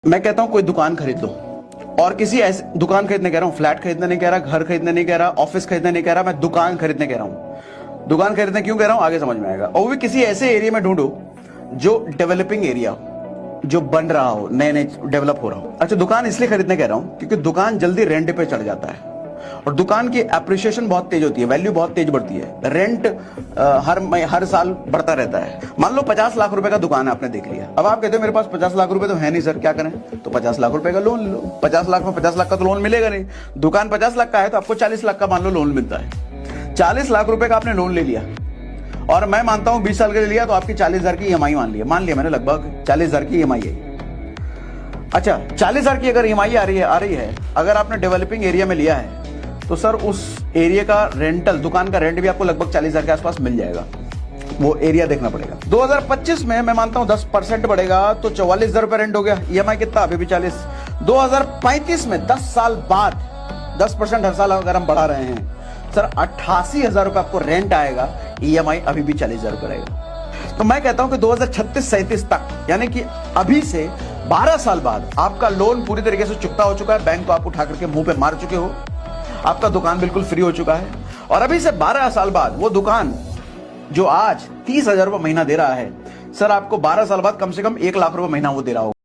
मैं कहता हूं कोई दुकान खरीद लो, और किसी ऐसे दुकान खरीदने कह रहा हूं, फ्लैट खरीदने नहीं कह रहा, घर खरीदने नहीं कह रहा, ऑफिस खरीदने नहीं कह रहा, मैं दुकान खरीदने कह रहा हूं। दुकान खरीदने क्यों कह रहा हूं आगे समझ में आएगा। और वो भी किसी ऐसे एरिया में ढूंढो जो डेवलपिंग एरिया हो, जो बन रहा हो, नए नए डेवलप हो रहा हो। अच्छा, दुकान इसलिए खरीदने कह रहा हूं क्योंकि दुकान जल्दी रेंट पे चढ़ जाता है और दुकान की एप्रिसिएशन बहुत तेज होती है, वैल्यू बहुत तेज बढ़ती है। रेंट हर साल बढ़ता रहता है। मान लो 50 लाख रुपए का दुकान है, आपने देख लिया। अब आप कहते हो मेरे पास 50 लाख रुपए तो है नहीं सर, क्या करें? तो 50 लाख रुपए का लोन ले लो। 50 लाख में 50 लाख का तो लोन मिलेगा नहीं। दुकान 50 लाख का है तो आपको 40 लाख का मान लो लोन मिलता है। 40 लाख रुपए का आपने लोन ले लिया और मैं मानता हूं 20 साल के लिए लिया तो आपकी 40,000 की ईएमआई मान लिया मैंने, लगभग 40,000 की ईएमआई है। अच्छा, 40,000 की अगर ईएमआई आ रही है, अगर आपने डेवलपिंग एरिया में लिया है तो सर उस एरिया का रेंटल, दुकान का रेंट भी आपको लगभग 40,000 के आसपास मिल जाएगा। वो एरिया देखना पड़ेगा। 2025 में मैं मानता हूं 10% बढ़ेगा तो 44,000 रुपए रेंट हो गया। ईएमआई कितना? अभी भी 40। 2035 में 10 साल बाद 10% हर साल अगर हम बढ़ा रहे हैं सर, 88,000 रुपए आपको रेंट आएगा। ईएमआई अभी भी 40,000 रुपए रहेगा। तो मैं कहता हूं कि 2036-37 तक, यानी कि अभी से 12 साल बाद आपका लोन पूरी तरीके से चुकता हो चुका है। बैंक को आप उठा करके मुंह पे मार चुके हो। आपका दुकान बिल्कुल फ्री हो चुका है और अभी से 12 साल बाद वो दुकान जो आज 30,000 रुपए महीना दे रहा है, सर आपको 12 साल बाद कम से कम 1 लाख रुपए महीना वो दे रहा होगा।